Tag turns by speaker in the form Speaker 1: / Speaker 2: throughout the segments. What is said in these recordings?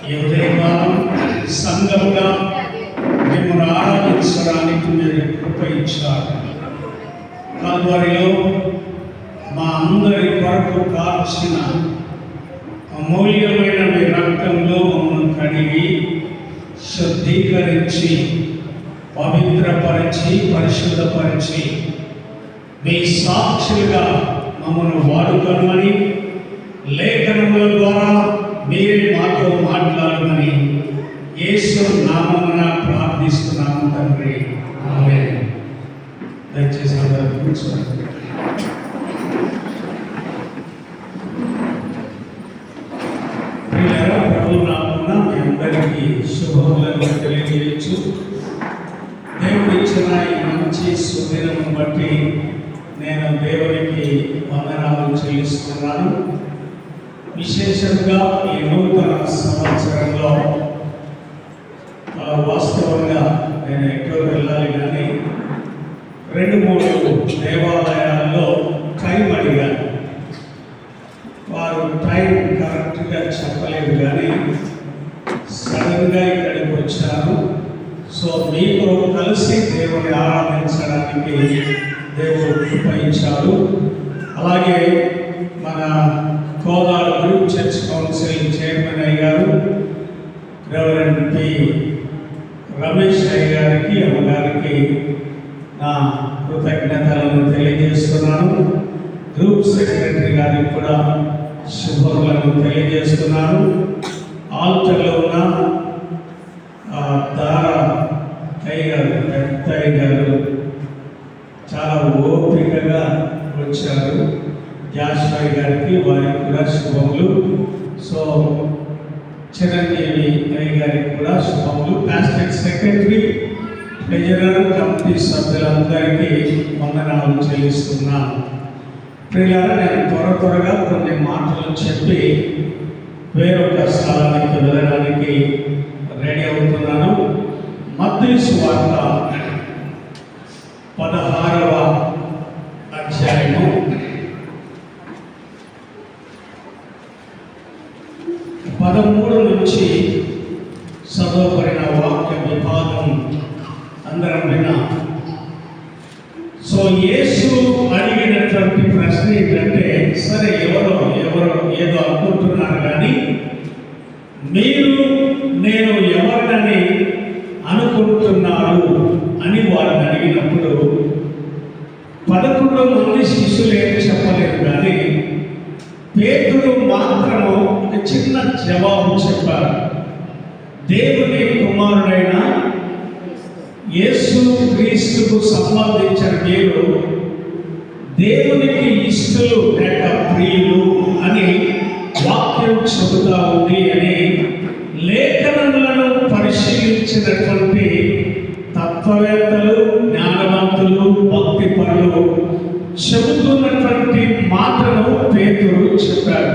Speaker 1: ఈ ఉదయకాలం సంఘముగా మిమ్మల్ని ఆరాధించడానికి మీరు కృప ఇచ్చారు. కల్వరిలో మా అందరి కొరకు కాల్చిన అమూల్యమైన మీ రక్తంలో మమ్మల్ని కడిగి శుద్ధీకరించి పవిత్రపరిచి పరిశుద్ధపరిచి మీ సాక్షులుగా మమ్మల్ని వాడుకోమని లేఖనముల ద్వారా మీరే మాతో మాట్లాడమని యేసు నామమున ప్రార్థిస్తున్నాము తండ్రి. ఆమేన్. దయచేసి అందరూ కూర్చోండి. ప్రియులారా, ప్రభు నామమున మీ అందరికీ శుభములను తెలియజేయచ్చు. దేవుడు ఇచ్చిన ఈ మంచి సుదినము బట్టి నేను దేవునికి వందనాలు చెల్లిస్తున్నాను. విశేషంగా ఈ నూతన సంవత్సరంలో వాస్తవంగా నేను ఎక్కడో వెళ్ళాలి కానీ 2-3 దేవాలయాల్లో టైం అడిగాను. వారు టైం కరెక్ట్గా చెప్పలేదు కానీ సడన్గా ఇక్కడికి వచ్చాను. సో మీతో కలిసి దేవుని ఆరాధించడానికి దేవుడు కృపయించారు. అలాగే మన Kodad group church council chairman అయ్యారు రెవరెండ్ పి రమేష్ అయ్య గారికి, అమ్మగారికి నా కృతజ్ఞతలను తెలియజేస్తున్నాను. గ్రూప్ సెక్రటరీ గారికి కూడా శుభములను తెలియజేస్తున్నాను. ఆల్టర్లో ఉన్న దారా అయ్య గారు, పెద్దయ్య గారు చాలా ఓపికగా వచ్చారు. జాషాయ్ గారికి, వారికి కూడా శుభములు. సో చిరంజీవి అయ్య గారికి కూడా శుభములు. ప్లాస్టిక్ సెక్రటరీ, ట్రెజరర్, కమిటీ సభ్యులందరికీ వందనాలు చెల్లిస్తున్నాను. ప్రియులారా, నేను త్వరగా కొన్ని మాటలు చెప్పి వేరొక స్థలానికి వెళ్ళడానికి రెడీ అవుతున్నాను. మత్తయి సువార్త 16వ అధ్యాయము 13 నుంచి చదవబడిన వాక్య విభాగం అందరం విన్నా. సో యేసు అడిగినటువంటి ప్రశ్న ఏంటంటే, సరే ఎవరో ఏదో అనుకుంటున్నారు కానీ మీరు నేను ఎవరినని అనుకుంటున్నారు అని వారిని అడిగినప్పుడు 11 మంది శిష్యులు ఏం చెప్పలేదు కానీ పేతురు మాత్రము ఒక చిన్న జవాబు చెప్పారు. దేవుని కుమారుడైన యేసు క్రీస్తుకు సంబంధించిన మీరు దేవునికి ఇష్టలు లేక ప్రియులు అని వాక్యం చెబుతా ఉంది అని లేఖనములను పరిశీలించినటువంటి తత్వవేత్తలు, జ్ఞానవంతులు, భక్తి పరులు చెబుతున్నటువంటి మాటను పేతురు చెప్పారు.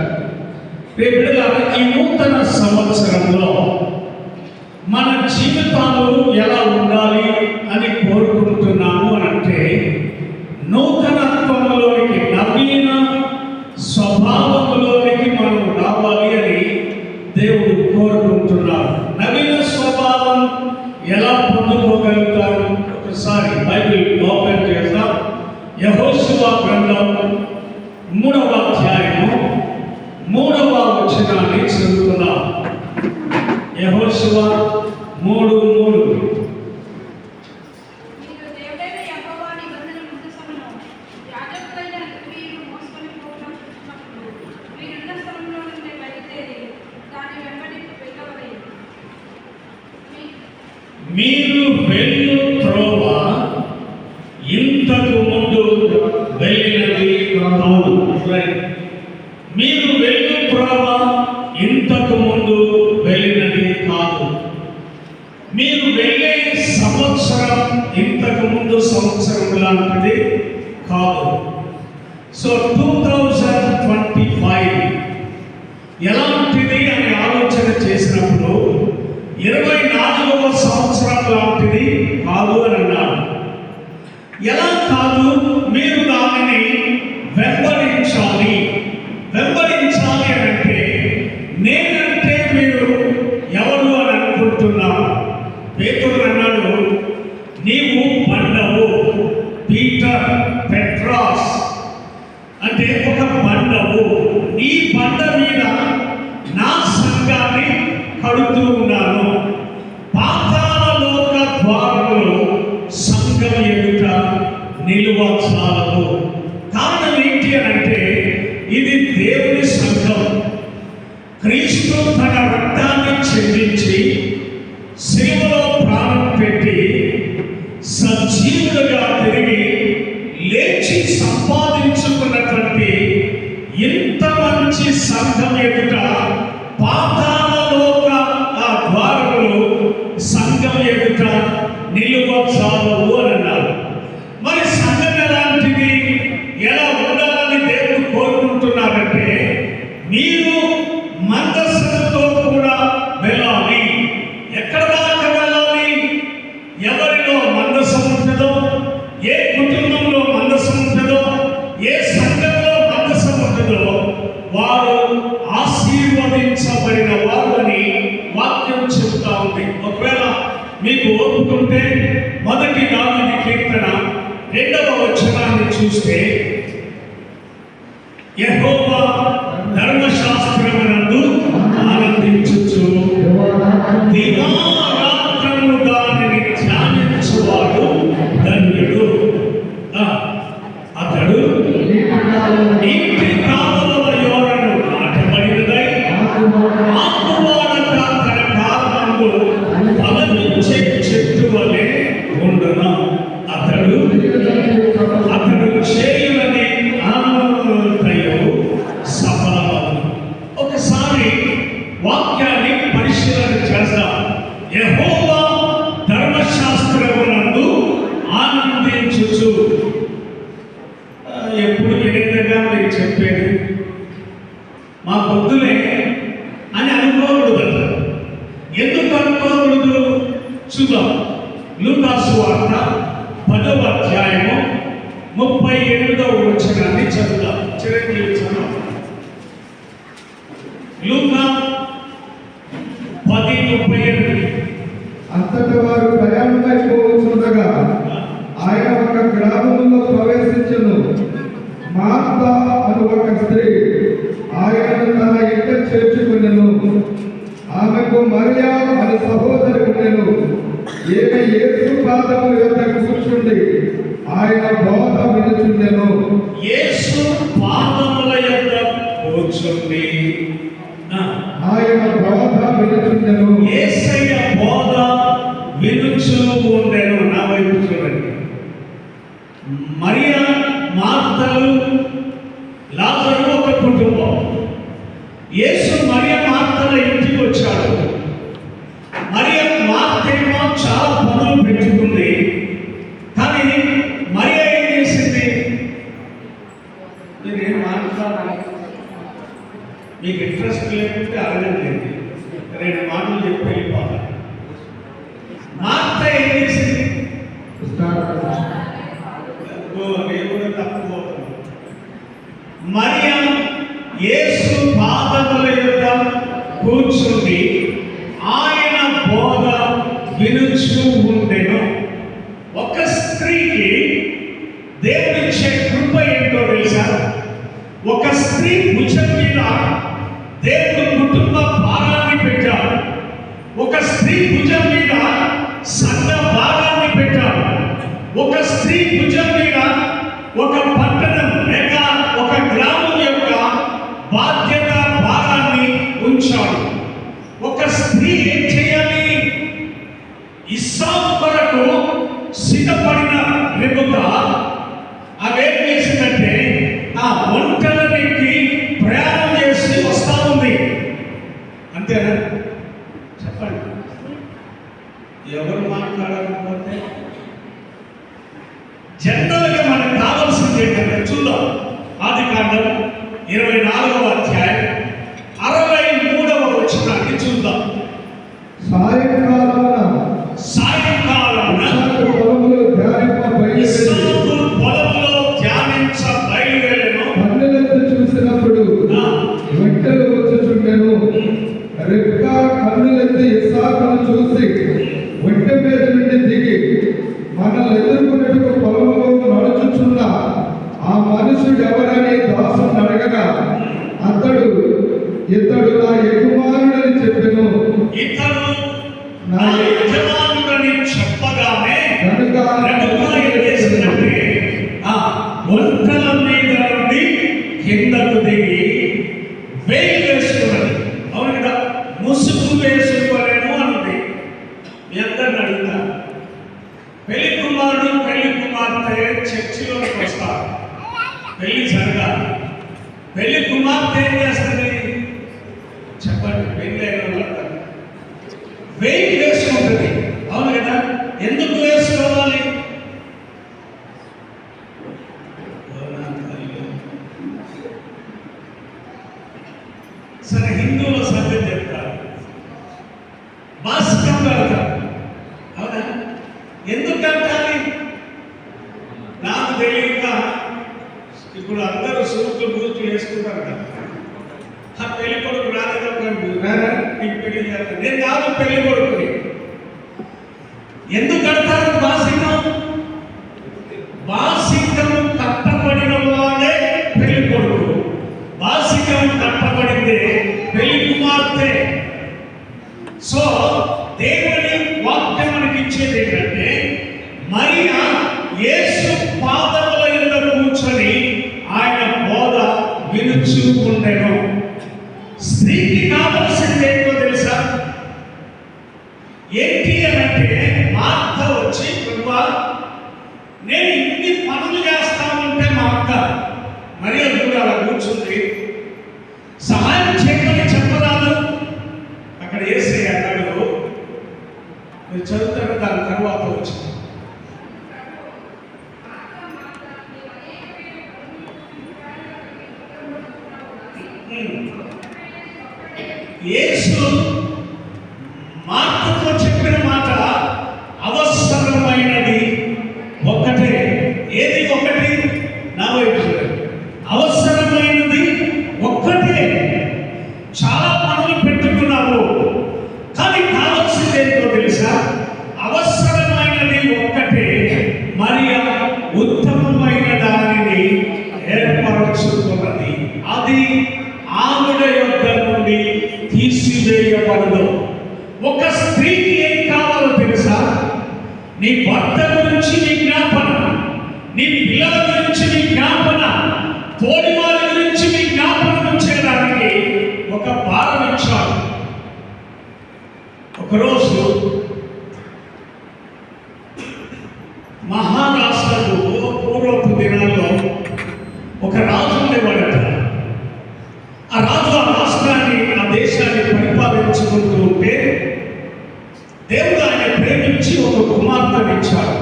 Speaker 1: ఈ నూతన సంవత్సరంలో మన జీవితాలు ఎలా ఉండాలి అని కోరుకుంటున్నాము అంటే, నూతనత్వంలోనికి, నవీన స్వభావంలోనికి మనం రావాలి అని దేవుడు కోరుకుంటున్నారు. నవీన స్వభావం ఎలా పొందుకోగలుగుతారు? ఒకసారి బైబిల్ ఓపెన్ చేద్దాం. యెహోషువ గ్రంథం 3వ అధ్యాయము 3వ వచనాన్ని చదువుతున్నాం. యెహోషువ 3:3. మీరు వెళ్ళు త్రోవ ఇంతకు ముందు వెళ్ళినది కాదు. మీరు వెళ్ళు త్రోవ ఇంతకు ముందు వెళ్ళినది కాదు. మీరు వెళ్ళే సంవత్సరం ఇంతకు ముందు సంవత్సరం లాంటిది కాదు. సో 2025 ఎలాంటిది అని ఆలోచన చేసినప్పుడు 24వ సంవత్సరం లాంటిది కాదు అని అన్నాడు. ఎలా కాదు? మీరు దానిని వెంబడించాలి. వెంబడించాలి అంటే నేనంటే మీరు నమ్ముతున్నాం. పేతురు అన్నాడు, నీవు బండవు, పీటర్ పెట్రాస్ అంటే ఒక బండవు, నీ బండ మీద నా సంఘాన్ని కడుతూ ఉన్నాను. పాతాళ లోక ద్వారములో సంఘం ఎదుట నిలువ చాలదు. కారణం ఏంటి అంటే ఇది దేవుని సంఘం. క్రీస్తు తన రక్తాన్ని చెల్లించి శిలువలో ప్రాణం పెట్టి సజీవులుగా తిరిగి లేచి సంపాదించుకున్నటువంటి ఇంత మంచి సంఘం ఎదుట పాతాళ లోక ఆ ద్వారములు సంఘం ఎదుట నిలువ చాలవు అని అన్నారు. మరి సంఘం ఎలాంటిది, ఎలా ఉండాలని దేవుడు కోరుకుంటున్నారంటే మీరు మందస్సుతో కూడా వెళ్ళాలి. ఎక్కడ దాకా వెళ్ళాలి? ఎవరిలో మందస్సు ఉంటుందో, ఏ కుటుంబంలో మందస్సు ఉంటుందో, ఏ సంఘంలో మందస్సు ఉంటుందో వారు ఆశీర్వదించబడిన వారు అని వాక్యం చెబుతా ఉంది. ఒకవేళ మీకు ఓపుకుంటే మొదటి దావీదు కీర్తన 2వ వచనాన్ని చూస్తే, యెహోవా ధర్మశాస్త్రమునందు ఆనందించుచు దివారాత్రము దానిని ధ్యానించువాడు ధన్యుడు. అతడు నీటి కాలువల యోరను నాటబడినదై ఆకువాడక తన కారణంలో ఫలమిచ్చే చెట్టు వలె ఉండును. అతడు చేయునది ఆనందయు సఫలమగును. ఒకసారి వాక్యాన్ని పరిశీలన చేద్దాం. యెహోవా ధర్మశాస్త్రమునందు ఆనందించుచు. ఎప్పుడు వినేదిగా మీకు చెప్పేది మా బుద్ధులే అని అనుకోకూడదు. ఎందుకు అనుకోకూడదు? చూద్దాం. లూకా సువార్త 10వ అధ్యాయము 38వ వచనాన్ని చదువుదాం. చిరంజీవి చదువు. లూకా 10:38.
Speaker 2: అంతటి వారు ప్రయాణమై పోవచ్చుండగా ఆయన ఒక గ్రామంలో ప్రవేశించెను. మార్త అను ఒక స్త్రీ ఆయనను తన ఇంట చేర్చుకునెను. ఆమెకు మరియా అనే సహోదరి ఉండెను. ఈమె యేసు పాదముల యొద్ద కూర్చుండి ఆయన బోధ వినుచుండెను.
Speaker 1: యేసు పాదముల యొద్ద కూర్చుండి
Speaker 2: ఆయన బోధ వినుచుండెను.
Speaker 1: యేసయ్య బోధ వినుచు ఉండెను. నా వైపు చూడండి. మరియా, మార్తలు, లాజరు ఒక కుటుంబం. యేసు మరియా మార్తల ఇంటికి వచ్చాడు. మరియా మార్తేమో చాలా పనులు పెట్టుకుంది. కానీ మరియా ఏం చేసింది? నేనేం మాట్లాడాలి, మీకు ఇంట్రెస్ట్ లేకుంటే అడగండి. 2 మాటలు చెప్పి వెళ్ళిపోవాలి. మార్త ఏం చేసింది? దేవుడు తక్కువ. మరియా యేసు పాదముల యొద్ద కూర్చుండి ఆయన బోధ వినుచు ఉండెను. ఒక స్త్రీకి దేవుడిచ్చే కృప ఏంటో తెలుసా? ఒక స్త్రీ భుజం మీద దేవుడు కుటుంబ భారాన్ని పెట్టాడు. ఒక స్త్రీ భుజం మీద సంఘ భారాన్ని పెట్టాడు. ఒక స్త్రీ భుజం మీద ఒక పట్టణం లేక ఒక గ్రామం యొక్క బాధ్యత భారాన్ని ఉంచాడు. ఒక స్త్రీ ఏం చేయాలి? ఇస్సాకు కొరకు సిద్ధపడిన రెబెకా అవేం చేసిందంటే ఆ ఒంటరికి ప్రయాణం చేసి వస్తా ఉంది. అంతేనా? చెప్పండి. ఎవరు మాట్లాడకపోతే జనరల్గా మనకు కావాల్సింది ఏంటంటే చూద్దాం. ఆదికాండం 24వ అధ్యాయం 63వ వచనాన్ని చూద్దాం. సాయంకాలమున ఇస్సాకు పొలంలో ధ్యానించ బయలువెళ్ళెను.
Speaker 2: చూసినప్పుడు వెంటనే వచ్చుచుండెను. రిబ్కా కన్నులెత్తి ఇస్సాకును చూసి ఒంటె మీద నుండి దిగి మనల్ని ఎదుర్కొనేందుకు పొలంలో నడుచుచున్న ఆ మనుషుడు ఎవరని దాసుని అడగగా ఇతడు నా యజమానుడని చెప్పెను.
Speaker 1: ఇతడు నా యజమానుడని చెప్పగానే రెబెక్కా ఏం చేసిందంటే ఒంటెల మీద నుండి కిందకు దిగి వేలు వేసుకున్నది. అవును కదా, ముసుగు వేసుకోలేను అన్నది. మీ అందరిని అడుగుతా, పెళ్లి కుమారుడు పెళ్లి కుమార్తె చర్చిలోకి వస్తారు, పెళ్లి జరగాలి. పెళ్లి కుమార్తె ఏం చేస్తుంది చెప్పండి? పెళ్లి అయిన వాళ్ళందరూ వెయిట్ వేసుకుంటుంది. అవును కదా, ఎందుకు వేసుకోవాలి? సరే, హిందువుల సంగతి చెప్తారు, మాసికం కడతారు. అవునా? ఎందుకు కట్టాలి? నాకు తెలియక ఇప్పుడు అందరూ సూట్లు బూట్లు వేసుకుంటారు కదా. ఆ పెళ్లి కొడుకు రాలేదో నీకు పెళ్లి చేస్తాను, నేను కాదు పెళ్లి కొడుకుని. ఎందుకు కడతారు మాసికం? మాసికం కట్టబడిన వాడే పెళ్లి కొడుకు, మాసికం కట్టబడిందే పెళ్లి కుమార్తె. సో దేవుని వాక్యం మనకి ఇచ్చేది ఏంటంటే, మరియా యేసు పాదముల యందు కూర్చొని ఆయన బోధ వినుచు ఉండెను. స్త్రీకి కావలసింది ఏంటో తెలుసా? ఏంటి అంటే, మార్త వచ్చి ప్రభువా నేను ఇన్ని పనులు చేస్తా ఉంటే మా అక్క మరియా కూడా అలా కూర్చుంది, సహాయం చేయమని చెప్పరాదు. అక్కడ యేసయ్య అన్నాడు, మీరు చదువుతారు, దాని తర్వాత వచ్చి యేసు మార్తతో చెప్పిన మాట అవసరమైనది ఒక్కటే. ఏది ఒకటి? నా వైపు అవసరమైనది ఒక్కటే. చాలా పనులు పెట్టుకున్నావు, కానీ కావాల్సింది ఏంటో తెలుసా? అవసరమైనది ఒక్కటే. మరియా ఉత్తమమైన దానిని ఏర్పరచుకున్నది, అది ఆవిడ యొద్ద నుండి తీసివేయబడదు. ఒక స్త్రీకి ఏం కావాలో తెలుసా? నీ భర్త గురించి నీ జ్ఞాపన, నీ పిల్లల గురించి నీ జ్ఞాపన, తోడి వారి గురించి నీ జ్ఞాపనం చేయడానికి ఒక భారం ఇచ్చాడు. ఒకరోజు మహారాష్ట్రలో పూర్వపు దినాల్లో ఒక రాజు ఉండేవాడట. ఆ రాజు ఆ రాష్ట్రాన్ని, ఆ దేశాన్ని పరిపాలించుకుంటూ ఉంటే దేవుడు ఆయన ప్రేమించి ఒక కుమార్తెను ఇచ్చాడు.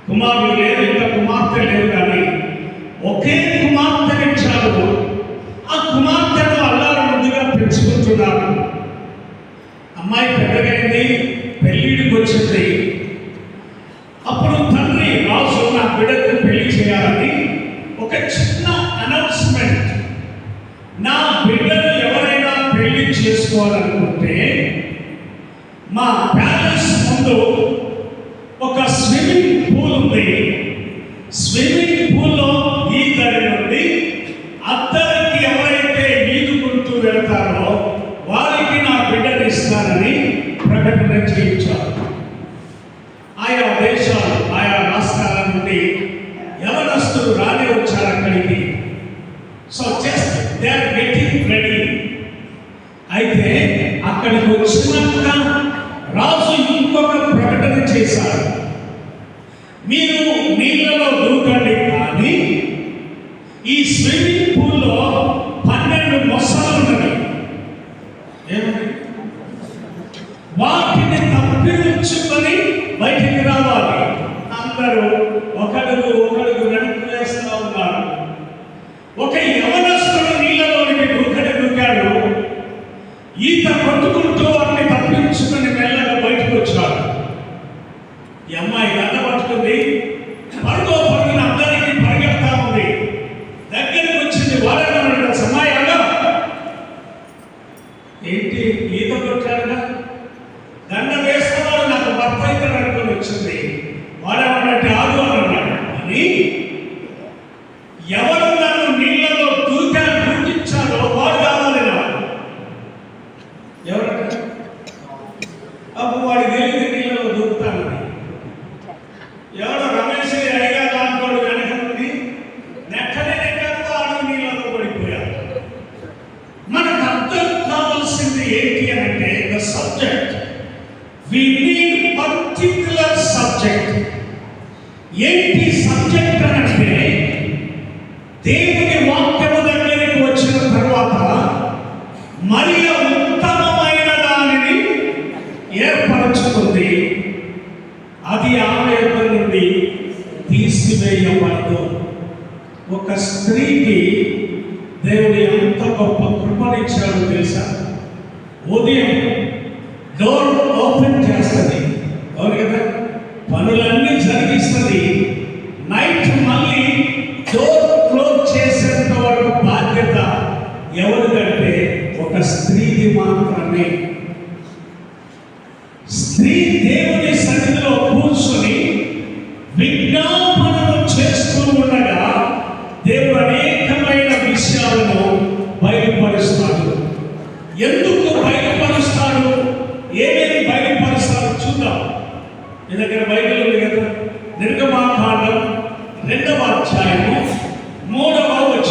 Speaker 1: కుమారుడు లేదు, ఇంకా కుమార్తె లేదు, కానీ ఒకే కుమార్తెను ఇచ్చాడు. ఆ కుమార్తెను అల్లారు ముందుగా పెంచుకుంటున్నాడు. అమ్మాయి పెద్దగైంది, పెళ్ళిడికి వచ్చింది. అప్పుడు తండ్రి రాజు నా బిడ్డకు పెళ్లి చేయాలని ఒక చిన్న అనౌన్స్మెంట్, నా బిడ్డను ఎవరైనా పెళ్లి చేసుకోవాలనుకుంటే మా ప్యాలెస్ ముందు ఒక స్విమ్మింగ్ పూల్ ఉంది. స్విమ్మింగ్ పూల్లో ఈదడి నుండి అద్దరికి ఎవరైతే ఈదుకుంటూ వెళ్తారో వారికి నా బిడ్డను ఇస్తానని ప్రకటన చేయించారు. ఆయా దేశాలు, ఆయా రాష్ట్రాల నుండి యవనస్తులు రాని వచ్చారు అక్కడికి. So just they are getting ready. అయితే అక్కడికి వచ్చినాక రాజు ఇంకొక ప్రకటన చేశాడు, మీరు నీళ్ళలో దూకండి, కానీ ఈ స్విమ్మింగ్ పూల్లో 12 మొసలు ఉన్నవి. ఏమని? వాటిని తప్పించుకొని బయటికి రావాలి. అందరూ ఒకడుగు వెనక్కి వేస్తూ ఉన్నారు. ఒక యవనస్తుడు నీళ్ళలోనికి దూకాడు. ఈత కొట్టుకుంటూ వాటిని తప్పించుకొని మెల్లగా బయటకు వచ్చాడు. ఈ అమ్మాయి గడ్డ పట్టుకుంది, పరుగున అందరికీ పరిగెడతా ఉంది. దగ్గరికి వచ్చింది. వాడేమన్నాడు? అమ్మాయి అలా ఏంటి ఈత కొట్టాడుగా, దండ వేస్తున్నాడు, నాకు భర్త అయితే అనుకుని వచ్చింది. వాడేమన్నట్టు ఆగు అని అన్నాడు. అని ఎవరు నన్ను నీళ్ళలో దూకించాడో వాడు కావాలి నాకు. ఎవరంట? అప్పుడు వాడికి తెలియదు నీళ్ళలో దూకుతానని. ఎవడో రమేష్ అయ్యా దాంట్లో వెనక నుండి నెక్కనే వాడు నీళ్ళలో పడిపోయాడు. మనకు అర్థం కావాల్సింది ఏంటి అని అంటే the subject. We need particular subject. ఏంటి సబ్జెక్ట్ అని అంటే దేవుని వాక్యము దగ్గరికి వచ్చిన తర్వాత మరి ఉత్తమమైన దానిని ఏర్పరచుకుంది. అది ఆమె యొక్క నుండి తీసివేయబడదు. ఒక స్త్రీకి దేవుడు ఎంత గొప్ప కృపనిచ్చాడో తెలుసా? ఉదయం డోర్ ఓపెన్ చేస్తుంది, అవును కదా, పనులన్నీ జరిగిస్తుంది. నైట్ మళ్ళీ డోర్ క్లోజ్ చేసేంత వరకు బాధ్యత ఎవరికంటే ఒక స్త్రీకి మాత్రమే. స్త్రీ దేవుని సన్నిధిలో కూర్చొని విజ్ఞాపనలు చేస్తూ ఉండగా దేవుడు అనేకమైన విషయాలను బయలుపరుస్తాడు. ఎందుకు బయలుపరుస్తాడు? ఏమేమి బయలుపరుస్తాడు చూద్దాం. మీ దగ్గర బైబిల్ ఉంది కదా, నిర్గమాకాండం 2వ అధ్యాయము 3వ వచనం.